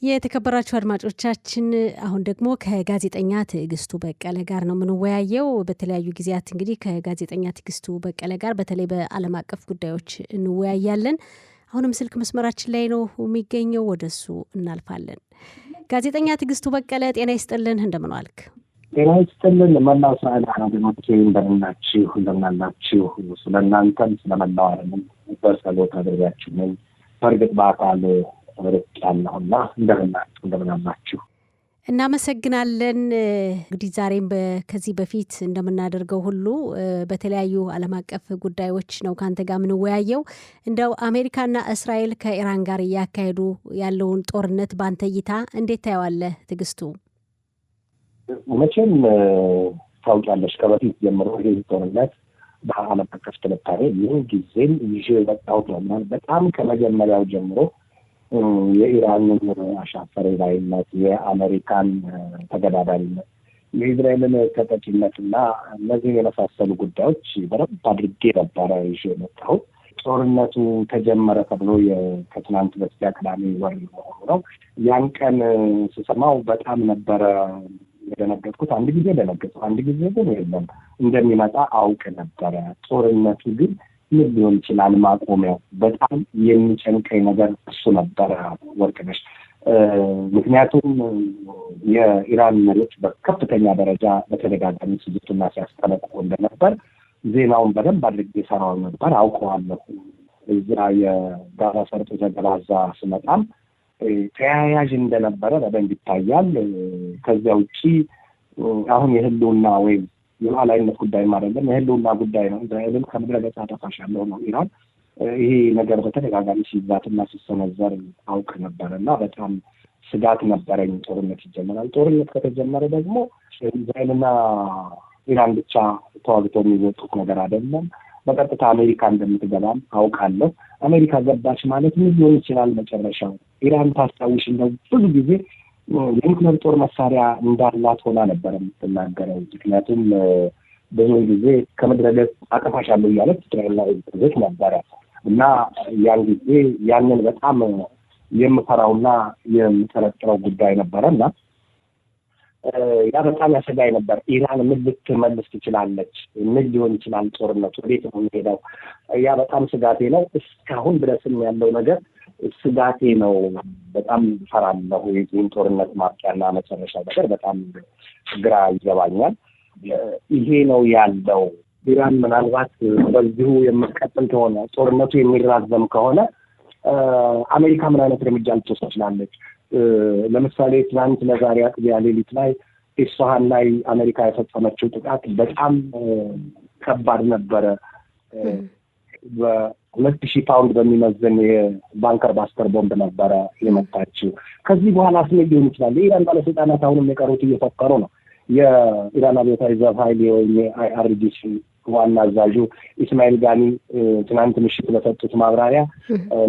የተከበራችሁ አድማጮቻችን አሁን ደግሞ ከጋዜጠኛ ትዕግስቱ በቀለ ጋር ነው የምንወያየው። በተለያዩ ጊዜያት እንግዲህ ከጋዜጠኛ ትዕግስቱ በቀለ ጋር በተለይ በዓለም አቀፍ ጉዳዮች እንወያያለን። አሁንም ስልክ መስመራችን ላይ ነው የሚገኘው፣ ወደሱ እናልፋለን። ጋዜጠኛ ትዕግስቱ በቀለ ጤና ይስጥልን፣ እንደምን ዋልክ? ጤና ይስጥልን። መላው እስራኤል አድማጮቼ እንደምናላችሁ ስለእናንተም ስለመላው ዓለምም በጸሎት አድርጋችሁ ነኝ። በእርግጥ በአካል ርቅ ያለሁና እንደምናላችሁ እናመሰግናለን። እንግዲህ ዛሬም ከዚህ በፊት እንደምናደርገው ሁሉ በተለያዩ ዓለም አቀፍ ጉዳዮች ነው ካንተ ጋር የምንወያየው። እንደው አሜሪካና እስራኤል ከኢራን ጋር እያካሄዱ ያለውን ጦርነት ባንተ እይታ እንዴት ታየዋለህ ትዕግስቱ? መቼም ታውቂያለሽ ከበፊት ጀምሮ ይሄ ጦርነት በዓለም አቀፍ ትንታኔ ምን ጊዜም ይዤ የመጣሁት ነው። በጣም ከመጀመሪያው ጀምሮ የኢራንን አሻፈሬ ባይነት፣ የአሜሪካን ተገዳዳሪነት፣ የእስራኤልን ተጠቂነትና እነዚህ የመሳሰሉ ጉዳዮች በደንብ አድርጌ ነበረ ይዤ የመጣሁት። ጦርነቱ ተጀመረ ተብሎ ከትናንት በስቲያ ቅዳሜ ወር መሆኑ ነው። ያን ቀን ስሰማው በጣም ነበረ የደነገጥኩት። አንድ ጊዜ ደነገጥኩ፣ አንድ ጊዜ ግን የለም እንደሚመጣ አውቅ ነበረ። ጦርነቱ ግን ምን ሊሆን ይችላል ማቆሚያው? በጣም የሚጨንቀኝ ነገር እሱ ነበረ ወርቅነሽ። ምክንያቱም የኢራን መሪዎች በከፍተኛ ደረጃ በተደጋጋሚ ሲዝቱና ሲያስጠነቅቁ እንደነበር ዜናውን በደንብ አድርጌ ሰራው ነበር፣ አውቀዋለሁ። እዚያ የጋዛ ሰርጥ ዘገባዛ ስመጣም ተያያዥ እንደነበረ በደንብ ይታያል። ከዚያ ውጪ አሁን የህልውና ወይም የሉዓላዊነት ጉዳይ አይደለም፣ የህልውና ጉዳይ ነው። እስራኤልን ከምድረ ገጽ አጠፋሻለሁ ነው ኢራን። ይሄ ነገር በተደጋጋሚ ሲዛትና ሲሰነዘር አውቅ ነበር እና በጣም ስጋት ነበረኝ። ጦርነት ይጀመራል። ጦርነት ከተጀመረ ደግሞ እስራኤልና ኢራን ብቻ ተዋግተው የሚወጡት ነገር አይደለም። በቀጥታ አሜሪካ እንደምትገባም አውቃለሁ። አሜሪካ ገባች ማለት ምን ሊሆን ይችላል መጨረሻው? ኢራን ታስታውሽ እንደው ብዙ ጊዜ የኒውክሌር ጦር መሳሪያ እንዳላት ሆና ነበር የምትናገረው። ምክንያቱም ብዙ ጊዜ ከምድረ ገጽ አጠፋሻለሁ እያለች እስራኤል ላይ ትዝት ነበረ እና ያን ጊዜ ያንን በጣም የምፈራውና የምጠረጥረው ጉዳይ ነበረ እና ያ በጣም ያሰጋኝ ነበር። ኢራን ምን ልትመልስ ትችላለች? ምን ሊሆን ይችላል ጦርነቱ? ወዴት ነው የሚሄደው? ያ በጣም ስጋቴ ነው። እስካሁን ድረስም ያለው ነገር ስጋቴ ነው። በጣም ፈራለሁ። የዚህን ጦርነት ማብቂያና መጨረሻ ነገር በጣም ግራ ይገባኛል። ይሄ ነው ያለው። ኢራን ምናልባት በዚሁ የምትቀጥል ከሆነ ጦርነቱ የሚራዘም ከሆነ አሜሪካ ምን አይነት እርምጃ ልትወስድ ትችላለች? ለምሳሌ ትናንት ለዛሬ አጥቢያ ሌሊት ላይ ኢስፋሃን ላይ አሜሪካ የፈጸመችው ጥቃት በጣም ከባድ ነበረ። በ2,000 ፓውንድ በሚመዝን የባንከር ባስተር ቦምብ ነበረ የመታችው። ከዚህ በኋላ ስለ ሊሆን ይችላል። የኢራን ባለስልጣናት አሁንም የቀሩት እየፈከሩ ነው። የኢራን አብዮታዊ ዘብ ኃይል ወይም የአይአርጂሲ ዋና አዛዡ ኢስማኤል ጋኒ ትናንት ምሽት በሰጡት ማብራሪያ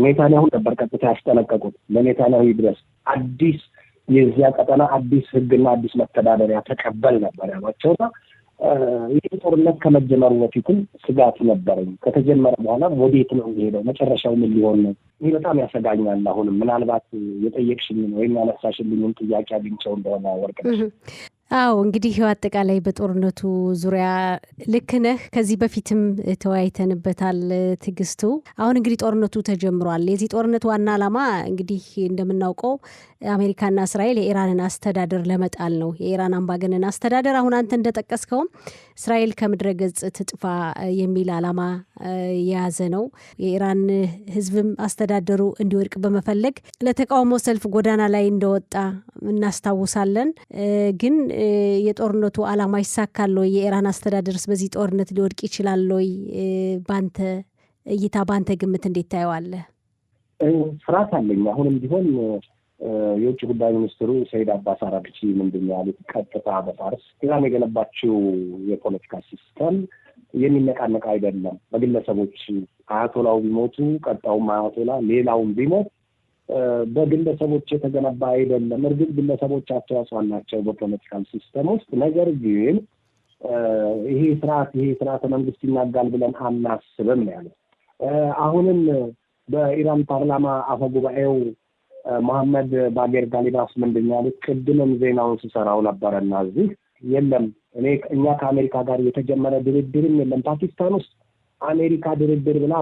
ኔታንያሁ ነበር ቀጥታ ያስጠነቀቁት። ለኔታንያሁ ድረስ አዲስ የዚያ ቀጠና አዲስ ህግና አዲስ መተዳደሪያ ተቀበል ነበር ያሏቸውና ይህ ጦርነት ከመጀመሩ በፊትም ስጋት ነበረኝ። ከተጀመረ በኋላ ወዴት ነው የሚሄደው? መጨረሻው ምን ሊሆን ነው? ይህ በጣም ያሰጋኛል። አሁንም ምናልባት የጠየቅሽኝን ወይም ያነሳሽልኝን ጥያቄ አግኝቼው እንደሆነ ወርቅነሽ። አዎ እንግዲህ አጠቃላይ በጦርነቱ ዙሪያ ልክ ነህ። ከዚህ በፊትም ተወያይተንበታል ትዕግስቱ። አሁን እንግዲህ ጦርነቱ ተጀምሯል። የዚህ ጦርነት ዋና ዓላማ እንግዲህ እንደምናውቀው አሜሪካና እስራኤል የኢራንን አስተዳደር ለመጣል ነው። የኢራን አምባገነን አስተዳደር አሁን አንተ እንደጠቀስከውም እስራኤል ከምድረ ገጽ ትጥፋ የሚል ዓላማ የያዘ ነው። የኢራን ህዝብም አስተዳደሩ እንዲወድቅ በመፈለግ ለተቃውሞ ሰልፍ ጎዳና ላይ እንደወጣ እናስታውሳለን። ግን የጦርነቱ ዓላማ ይሳካል ወይ? የኢራን አስተዳደርስ በዚህ ጦርነት ሊወድቅ ይችላል ወይ? ባንተ እይታ፣ ባንተ ግምት እንዴት ታየዋለህ? ፍርሃት አለኝ። አሁንም ቢሆን የውጭ ጉዳይ ሚኒስትሩ ሰይድ አባስ አራግቺ ምንድን ነው ያሉት? ቀጥታ በፋርስ ኢራን የገነባችው የፖለቲካ ሲስተም የሚነቃነቅ አይደለም። በግለሰቦች አያቶላው ቢሞቱ ቀጣውም አያቶላ ሌላውም ቢሞት በግለሰቦች የተገነባ አይደለም። እርግጥ ግለሰቦች አስተዋጽኦ አላቸው በፖለቲካል ሲስተም ውስጥ። ነገር ግን ይሄ ስርዓተ መንግስት ይናጋል ብለን አናስብም ነው ያሉት። አሁንም በኢራን ፓርላማ አፈጉባኤው መሐመድ ባጌር ጋሊባፍ ምንድን ያሉት ቅድምም ዜናውን ስሰራው ነበረና እዚህ የለም እኛ ከአሜሪካ ጋር የተጀመረ ድርድርም የለም። ፓኪስታን ውስጥ አሜሪካ ድርድር ብላ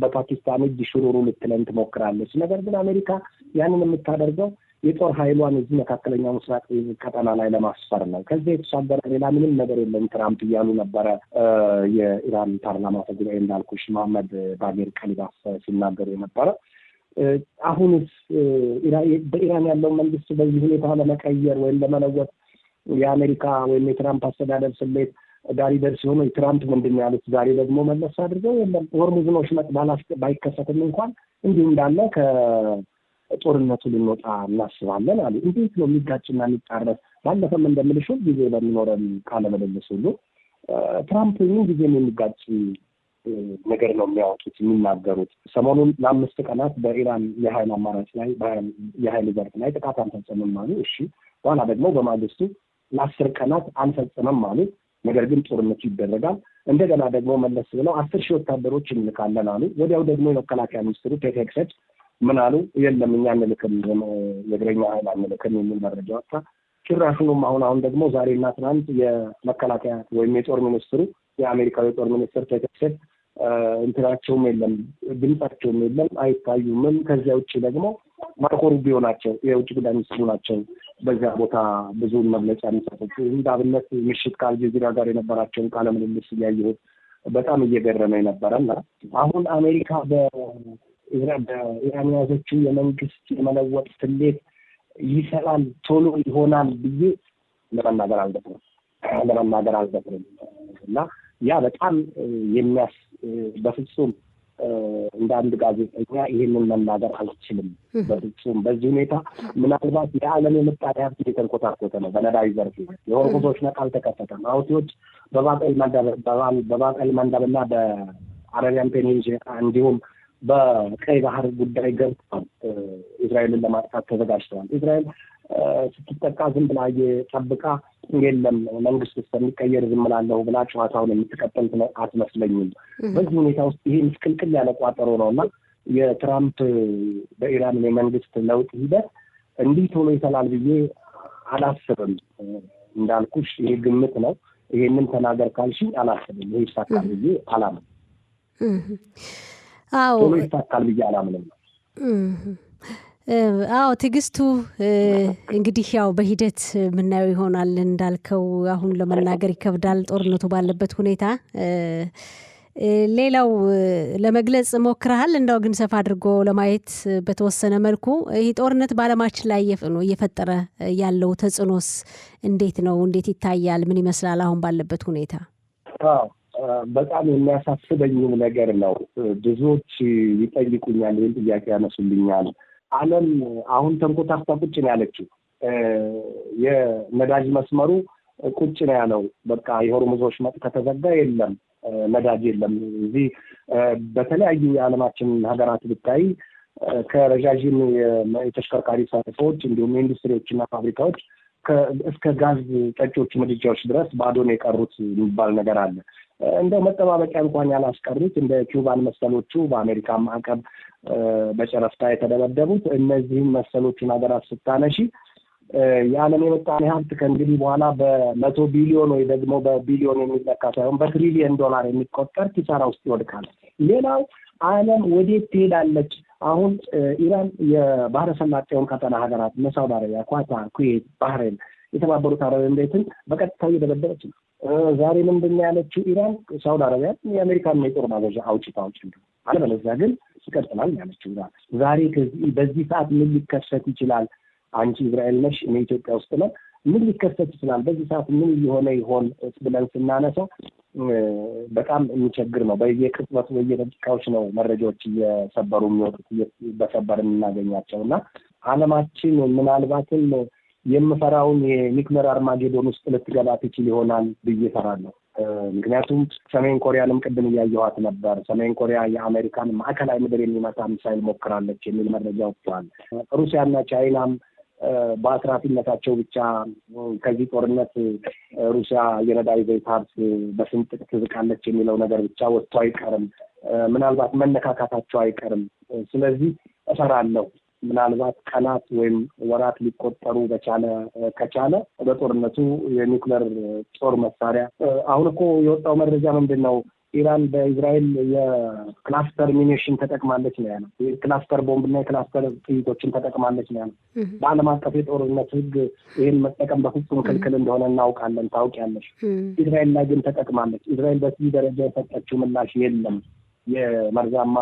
በፓኪስታን እጅ ሽሩሩ ልትለን ትሞክራለች። ነገር ግን አሜሪካ ያንን የምታደርገው የጦር ኃይሏን እዚህ መካከለኛው ምስራቅ ቀጠና ላይ ለማስፈር ነው። ከዚህ የተሻገረ ሌላ ምንም ነገር የለም ትራምፕ እያሉ ነበረ የኢራን ፓርላማ ተጉባኤ እንዳልኩሽ መሐመድ ባጌር ጋሊባፍ ሲናገሩ የነበረ። አሁንስ በኢራን ያለው መንግስት በዚህ ሁኔታ ለመቀየር ወይም ለመለወጥ የአሜሪካ ወይም የትራምፕ አስተዳደር ስሌት ዳሪ ደርስ ሲሆኑ ትራምፕ ምንድን ያሉት ዛሬ ደግሞ መለስ አድርገው የለም ሆርሙዝ ነው ሽመጥ ባይከሰትም እንኳን እንዲሁ እንዳለ ከጦርነቱ ልንወጣ እናስባለን አሉ። እንዴት ነው የሚጋጭና የሚጣረስ? ባለፈም እንደምልሽ ጊዜ በሚኖረን ቃለ ምልልስ ሁሉ ትራምፕ ምን ጊዜም የሚጋጭ ነገር ነው የሚያወጡት የሚናገሩት። ሰሞኑን ለ5 ቀናት በኢራን የኃይል አማራጭ ላይ የኃይል ዘርፍ ላይ ጥቃት አንፈጽምም አሉ። እሺ በኋላ ደግሞ በማግስቱ ለ10 ቀናት አንፈጽምም አሉ። ነገር ግን ጦርነቱ ይደረጋል። እንደገና ደግሞ መለስ ብለው 10,000 ወታደሮች እንልካለን አሉ። ወዲያው ደግሞ የመከላከያ ሚኒስትሩ ፔቴክሰች ምን አሉ? የለም እኛ እንልክም የእግረኛ ኃይል አንልክም የሚል መረጃ ወጣ። ጭራሹንም አሁን ደግሞ ዛሬና ትናንት የመከላከያ ወይም የጦር ሚኒስትሩ የአሜሪካዊ የጦር ሚኒስትር ፔቴክሰች እንትናቸውም የለም ድምጻቸውም የለም አይታዩምም። ከዚያ ውጭ ደግሞ ማርኮ ሩቢዮ ናቸው የውጭ ጉዳይ ሚኒስትሩ ናቸው በዚያ ቦታ ብዙ መግለጫ የሚሰጡት። እንዳብነት ምሽት ከአልጀዚራ ጋር የነበራቸውን ቃለ ምልልስ እያየሁት በጣም እየገረመኝ ነበረና አሁን አሜሪካ በኢራን የያዘችው የመንግስት የመለወጥ ስሌት ይሰራል ቶሎ ይሆናል ብዬ ለመናገር አልደፍርም እና ያ በጣም በፍጹም እንደ አንድ ጋዜጠኛ ይህንን መናገር አልችልም። በፍጹም በዚህ ሁኔታ ምናልባት የዓለም የምጣኔ ሀብት የተንኮታኮተ ነው። በነዳጅ ዘርፍ የሆርሙዞች ነቅ አልተከፈተም። ሁቲዎች በባብ ኤል መንደብና በአረቢያን ፔኒንሱላ እንዲሁም በቀይ ባህር ጉዳይ ገብተዋል። እስራኤልን ለማጥቃት ተዘጋጅተዋል። እስራኤል ስትጠቃ ዝም ብላ ጠብቃ የለም መንግስት እስከሚቀየር ዝም እላለሁ ብላ ጨዋታውን የምትቀጥል አትመስለኝም። በዚህ ሁኔታ ውስጥ ይሄ ምስቅልቅል ያለ ቋጠሮ ነውና የትራምፕ በኢራን የመንግስት ለውጥ ሂደት እንዲህ ቶሎ ይሰላል ብዬ አላስብም። እንዳልኩሽ ይሄ ግምት ነው። ይሄንን ተናገር ካልሽኝ አላስብም። ይሄ ይሳካል ብዬ አላምንም። ቶሎ ይሳካል ብዬ አላምንም። ትዕግስቱ እንግዲህ ያው በሂደት የምናየው ይሆናል። እንዳልከው አሁን ለመናገር ይከብዳል ጦርነቱ ባለበት ሁኔታ። ሌላው ለመግለጽ ሞክረሃል፣ እንዳው ግን ሰፋ አድርጎ ለማየት በተወሰነ መልኩ ይህ ጦርነት በዓለማችን ላይ እየፈጠረ ያለው ተጽዕኖስ እንዴት ነው? እንዴት ይታያል? ምን ይመስላል አሁን ባለበት ሁኔታ? በጣም የሚያሳስበኝም ነገር ነው። ብዙዎች ይጠይቁኛል፣ ይህን ጥያቄ ያነሱልኛል። ዓለም አሁን ተንኮታክታ ቁጭ ነው ያለችው። የነዳጅ መስመሩ ቁጭ ነው ያለው። በቃ የሆርሙዞች መጥ ከተዘጋ የለም ነዳጅ የለም። እዚህ በተለያዩ የዓለማችን ሀገራት ብታይ ከረዣዥም የተሽከርካሪ ሰልፎች እንዲሁም ኢንዱስትሪዎችና ፋብሪካዎች እስከ ጋዝ ጠጮች ምድጃዎች ድረስ ባዶን የቀሩት የሚባል ነገር አለ። እንደው መጠባበቂያ እንኳን ያላስቀሩት እንደ ኪውባን መሰሎቹ በአሜሪካ ማዕቀብ በጨረፍታ የተደበደቡት እነዚህም መሰሎቹን ሀገራት ስታነሺ የዓለም የምጣኔ ሀብት ከእንግዲህ በኋላ በ100 ቢሊዮን ወይ ደግሞ በቢሊዮን የሚለካ ሳይሆን በትሪሊየን ዶላር የሚቆጠር ኪሳራ ውስጥ ይወድቃል። ሌላው ዓለም ወዴት ትሄዳለች? አሁን ኢራን የባህረ ሰላጤውን ቀጠና ሀገራት ሳውዲ አረቢያ፣ ኳታር፣ ኩዌት፣ ባህሬን፣ የተባበሩት አረብ ኤሚሬትን በቀጥታ እየደበደበች ነው። ዛሬ ምንድን ያለችው ኢራን ሳውዲ አረቢያ የአሜሪካን የጦር ማዘዣ አውጪ አለበለዚያ ግን ይቀጥላል ያለችው። ዛሬ በዚህ ሰዓት ምን ሊከሰት ይችላል? አንቺ እስራኤል ነሽ፣ እኔ ኢትዮጵያ ውስጥ ነው። ምን ሊከሰት ይችላል? በዚህ ሰዓት ምን እየሆነ ይሆን ብለን ስናነሳ በጣም የሚቸግር ነው። በየቅጽበቱ በየደቂቃዎች ነው መረጃዎች እየሰበሩ የሚወጡት በሰበር የምናገኛቸው እና ዓለማችን ምናልባትም የምፈራውን የኒውክሌር አርማጌዶን ውስጥ ልትገባ ትችል ይሆናል ብዬ እፈራለሁ። ምክንያቱም ሰሜን ኮሪያንም ቅድም እያየኋት ነበር። ሰሜን ኮሪያ የአሜሪካን ማዕከላዊ ምድር የሚመታ ሚሳይል ሞክራለች የሚል መረጃ ወጥቷል። ሩሲያና ቻይናም በአስራፊነታቸው ብቻ ከዚህ ጦርነት ሩሲያ የነዳጅ ዘይት ሀብት በስንጥቅ ትዝቃለች የሚለው ነገር ብቻ ወጥቶ አይቀርም። ምናልባት መነካካታቸው አይቀርም። ስለዚህ እፈራለሁ። ምናልባት ቀናት ወይም ወራት ሊቆጠሩ ከቻለ በጦርነቱ የኒውክለር ጦር መሳሪያ አሁን እኮ የወጣው መረጃ ምንድን ነው? ኢራን በእስራኤል የክላስተር ሚኔሽን ተጠቅማለች ነው ያለው። የክላስተር ቦምብና የክላስተር ጥይቶችን ተጠቅማለች ነው ያለው። በዓለም አቀፍ የጦርነት ሕግ ይህን መጠቀም በፍጹም ክልክል እንደሆነ እናውቃለን፣ ታውቂያለሽ። እስራኤል ላይ ግን ተጠቅማለች። እስራኤል በዚህ ደረጃ የሰጠችው ምላሽ የለም። የመርዛማ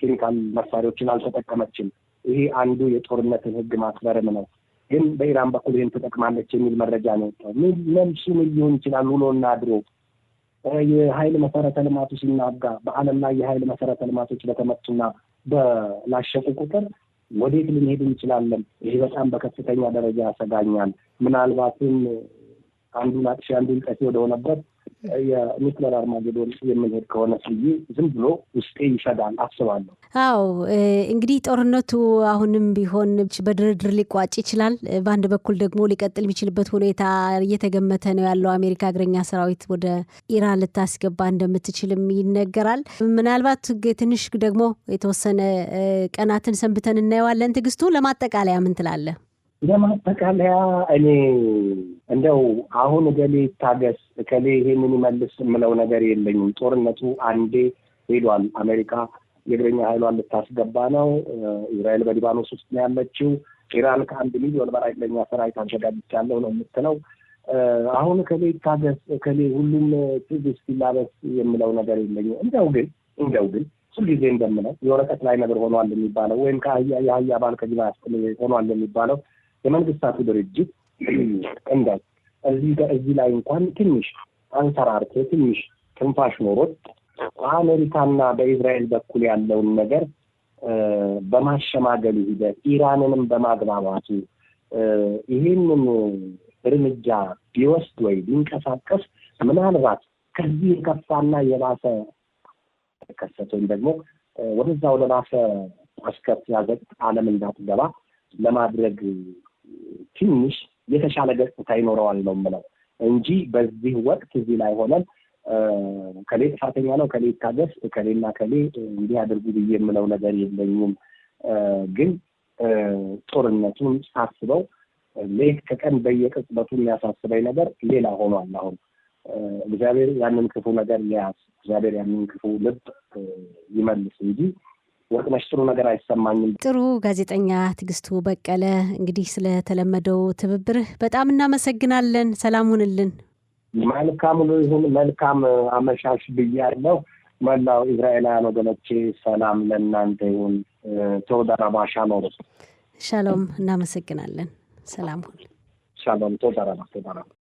ኬሚካል መሳሪያዎችን አልተጠቀመችም። ይሄ አንዱ የጦርነትን ሕግ ማክበርም ነው። ግን በኢራን በኩል ይህን ተጠቅማለች የሚል መረጃ ነው የወጣው። መልሱ ምን ሊሆን ይችላል? ውሎና አድሮ የኃይል መሰረተ ልማቱ ሲናጋ በዓለም ላይ የኃይል መሰረተ ልማቶች በተመቱና በላሸቁ ቁጥር ወዴት ልንሄድ እንችላለን? ይሄ በጣም በከፍተኛ ደረጃ ያሰጋኛል። ምናልባትም አንዱን አጥፊ አንዱን ጠፊ ወደሆነበት የኒውክሌር አርማጌዶን የምንሄድ ከሆነ ብዬ ዝም ብሎ ውስጤ ይሸዳል አስባለሁ። አዎ እንግዲህ ጦርነቱ አሁንም ቢሆን በድርድር ሊቋጭ ይችላል። በአንድ በኩል ደግሞ ሊቀጥል የሚችልበት ሁኔታ እየተገመተ ነው ያለው። አሜሪካ እግረኛ ሰራዊት ወደ ኢራን ልታስገባ እንደምትችልም ይነገራል። ምናልባት ትንሽ ደግሞ የተወሰነ ቀናትን ሰንብተን እናየዋለን። ትዕግስቱ፣ ለማጠቃለያ ምን ትላለህ? ለማጠቃለያ እኔ እንደው አሁን እገሌ ይታገስ እከሌ ይሄንን ይመልስ የምለው ነገር የለኝም። ጦርነቱ አንዴ ሄዷል። አሜሪካ የእግረኛ ኃይሏን ልታስገባ ነው። እስራኤል በሊባኖስ ውስጥ ነው ያለችው። ኢራን ከ1 ሚሊዮን በላይ እግረኛ ሰራዊት አዘጋጅቻለሁ ነው የምትለው። አሁን እከሌ ይታገስ እከሌ ሁሉም ትዕግስት ይላበስ የምለው ነገር የለኝም። እንደው ግን ሁልጊዜ እንደምለው የወረቀት ላይ ነገር ሆኗል የሚባለው ወይም የአህያ ባል ከጅባ ያስጥል ሆኗል የሚባለው የመንግስታቱ ድርጅት እንዳል እዚህ ላይ እንኳን ትንሽ አንሰራርቶ ትንሽ ትንፋሽ ኖሮት በአሜሪካና በእስራኤል በኩል ያለውን ነገር በማሸማገሉ ሂደት ኢራንንም በማግባባቱ ይህንን እርምጃ ቢወስድ ወይ ቢንቀሳቀስ ምናልባት ከዚህ የከፋና የባሰ ተከሰተ ወይም ደግሞ ወደዛ ወደ ባሰ አስከፊ ያዘቅት ዓለም እንዳትገባ ለማድረግ ትንሽ የተሻለ ገጽታ ይኖረዋል ነው የምለው እንጂ በዚህ ወቅት እዚህ ላይ ሆነን ከሌ ጥፋተኛ ነው ከሌ ይታገስ ከሌና ከሌ እንዲህ አድርጉ ብዬ የምለው ነገር የለኝም። ግን ጦርነቱን ሳስበው ሌት ከቀን በየቅጽበቱ የሚያሳስበኝ ነገር ሌላ ሆኗል። አሁን እግዚአብሔር ያንን ክፉ ነገር ሊያዝ እግዚአብሔር ያንን ክፉ ልብ ይመልስ እንጂ ወርቅነሽ ጥሩ ነገር አይሰማኝም። ጥሩ ጋዜጠኛ ትዕግስቱ በቀለ፣ እንግዲህ ስለተለመደው ትብብርህ በጣም እናመሰግናለን። ሰላም ሁንልን። መልካም ይሁን። መልካም አመሻሽ ብያለሁ። መላው እስራኤላውያን ወገኖቼ ሰላም ለእናንተ ይሁን። ተወዳራባ ሻሎም። ሻሎም። እናመሰግናለን። ሰላም ሁን። ሻሎም። ተወዳራባ